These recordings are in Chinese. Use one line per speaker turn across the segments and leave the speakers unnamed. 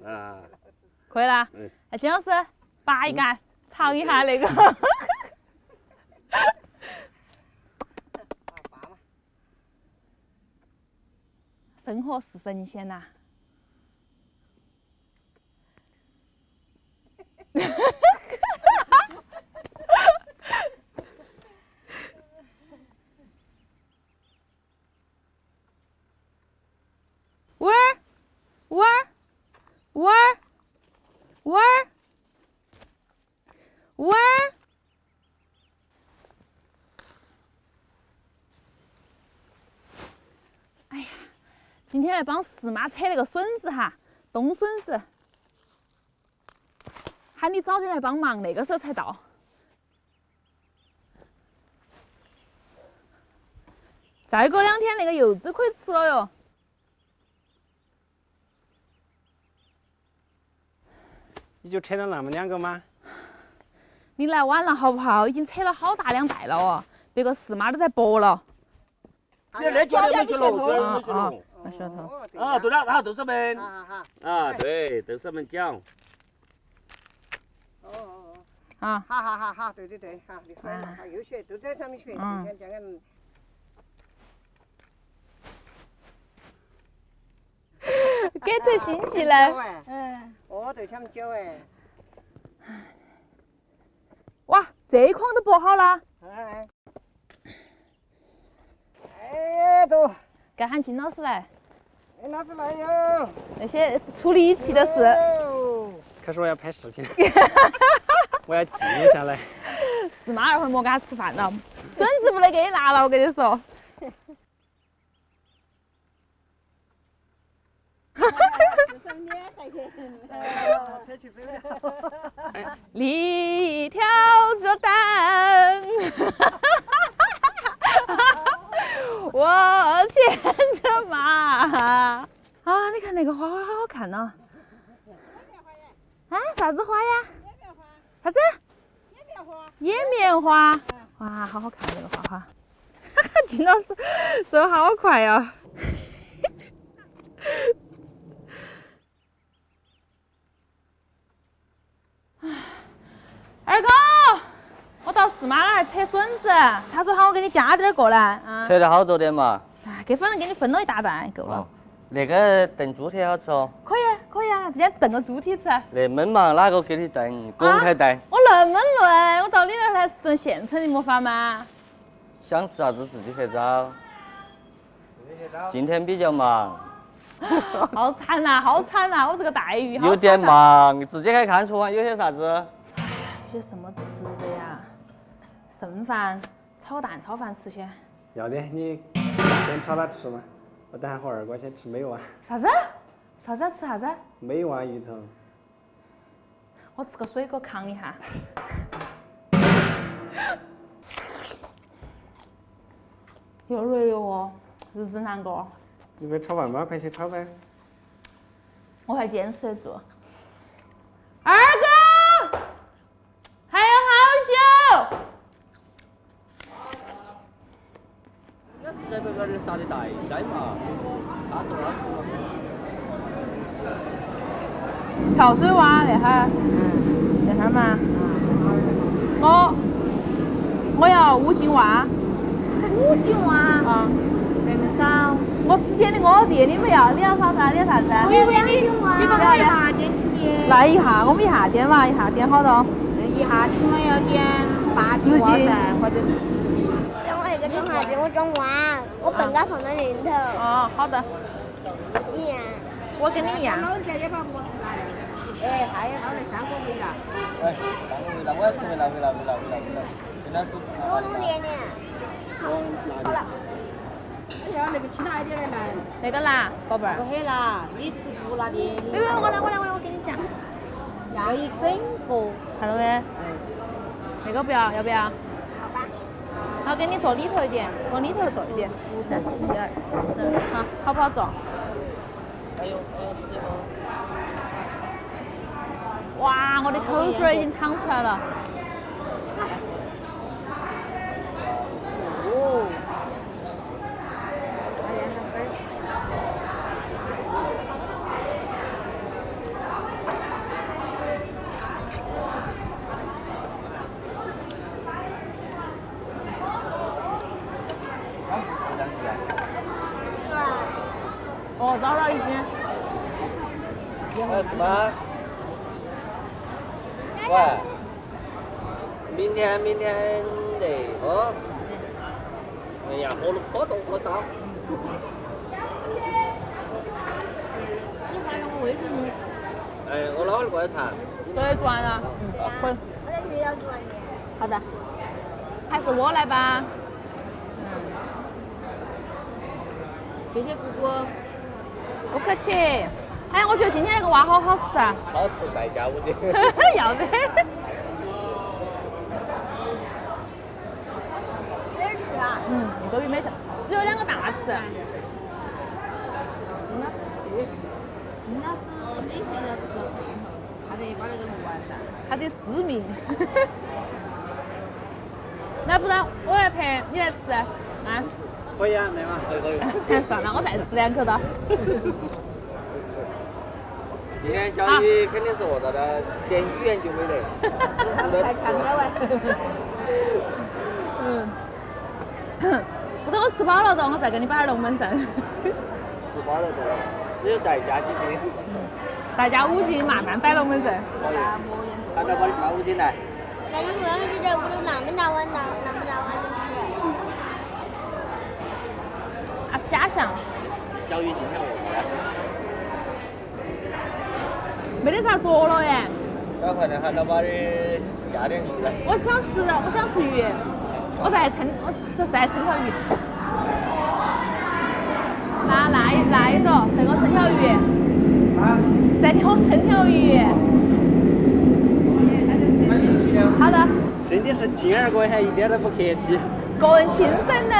啊，
可以啦。哎，金老师拔一杆，尝一下那个。生活是神仙呐。味儿，味儿，味儿，味儿，味儿。哎呀，今天来帮四妈扯那个笋子哈，冬笋子，喊你早点来帮忙，那个时候才到。再过2天那个柚子可以吃了哟。
你就扯了那么2个吗？
你来晚了好不好？已经扯了好大2袋了哦，别个四妈都在剥了。
那叫你们去弄，这们去弄。
那舌头。
啊，对了，然后豆豉焖。
好。
啊，对，豆豉焖酱。
哦。
啊。
好，对，好，你快嘛，好，又学都在上面学，今天讲个。
给特新奇嘞。
哦，对他们教哎。
哇，这一筐都剥好了。
哎，都。
该喊金老师来。
老师来哟。
那些处理仪器的事。
可是我要拍视频，我要记下来。
四妈二会儿莫给他吃饭了，笋子不能给你拿了，我跟你说。你挑着担，我牵着马。啊，你看那个花花好好看呢。啊，啥子花呀？啥子？野棉花。哇，好好看这个花花。金老师走好快呀。二哥，我到四妈那儿扯笋子，他说喊我给你加点过来啊。
扯了好多点嘛。
哎，反正给你分了一大袋，够了。
那个炖猪蹄好吃哦。
可以啊，今天炖个猪蹄吃。
那焖嘛，哪个给你炖？公开炖。
我那么嫩，我到你那儿来吃顿现成的没法吗？
想吃啥子自己去找。今天比较忙。
好惨呐，我这个待遇。
有点忙，自己可以看出啊，有些啥子？
有些什么吃的呀？剩饭、炒蛋、炒饭吃先。
要得，你先炒它吃嘛。我等下和二哥先吃美蛙。
啥子？吃啥子？
美蛙鱼头。
我吃个水果扛一下。又累哟哦，日子难过。
你不是炒饭吗？快去炒呗。
我还坚持得住。二哥，还有好久。
那是在那个咋的大斋嘛？
跳水蛙那哈儿，那哈儿嘛。我要5斤蛙。5斤蛙？啊。那么少。我只点的我点，你们要？你要啥子？你要啥子？
我有2斤蛙。
你们一下点起点。来一下，我们一下点嘛，一下点好多？
一下起码要点8斤蛙噻，或者是10斤。等我那个装啥子？我装蛙，我笨嘎放在那里头。
哦，好的。
一样。
我跟你一样。
老人家也把馍吃来了。哎，他也把那3个围了。
哎，3个围了，我要吃围了。现在是。
多弄点点。好了。
哎呀，那个轻拿一点的来。
那个拿，宝贝儿。
不黑啦，你吃不辣的。
别，我来，我给你讲。
要一整个。
看到没？那个不要，要不要？
好吧。
好，给你坐里头一点，往里头坐一点。1、2、3，好，好不好坐？
还有吃吗？
哇，我的口水已经淌出来了。
哦。
什么？喂，明天那个，哎呀，喝了可多可少。哎，我老会儿过来查。
对，做完了。可以。
我在学校做完的。
好的。还是我来吧。
谢谢姑姑。
不客气。哎，我觉得今天那个蛙好好吃啊。
好吃再加5斤。
要得。
没人吃啊？
一个鱼没吃，只有2个大吃。
金老师每天都要吃到最后，他得把那个录完噻。
他得私密。那不然我来陪你来吃啊？
可以啊，来嘛。
可以。
算了，我再吃2口的。
今天小雨肯定是饿到的，连语言就没得，不得吃。
不等我吃饱了的，我再给你摆点龙门阵。
吃饱了的，只有再加几斤。
再加5斤，慢慢摆龙门阵。
看到把你加5斤来。
那你不能是这屋里那么大碗，那么大碗就吃。
那是假象。
小雨今天饿了。
没得啥做了耶。
赶快的喊他把你加点鱼来。
我想吃鱼，我再称条鱼。那一种，再给我称条鱼。再给我称条鱼。好的。
真的是亲二哥，还一点都不客气。
个人亲生的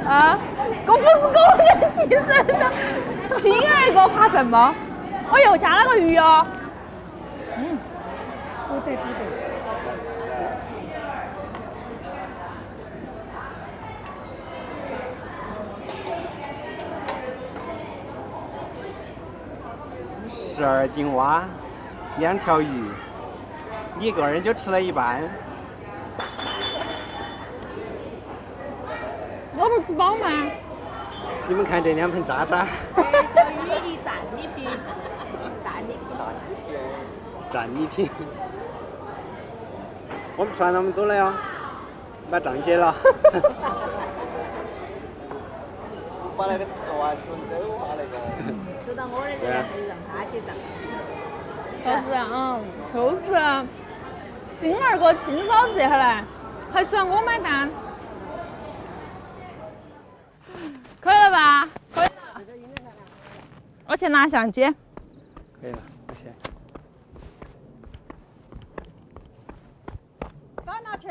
啊，我不是个人亲生的，亲二哥怕什么？我又加了个鱼哦。
不得。
12斤蛙，2条鱼，你一个人就吃了一半。
我不是吃饱吗？
你们看这2盆渣渣。
小雨的战利品，
战利品。我们吃完了，我们走了哟，把账结了。
把那个吃完，准走把那个。
走到我那个就让他结账。
就是亲二哥亲嫂子这会儿来，还需要我买单？可以了吧？可以了。我去拿相机。
可以了，我去。
到哪去？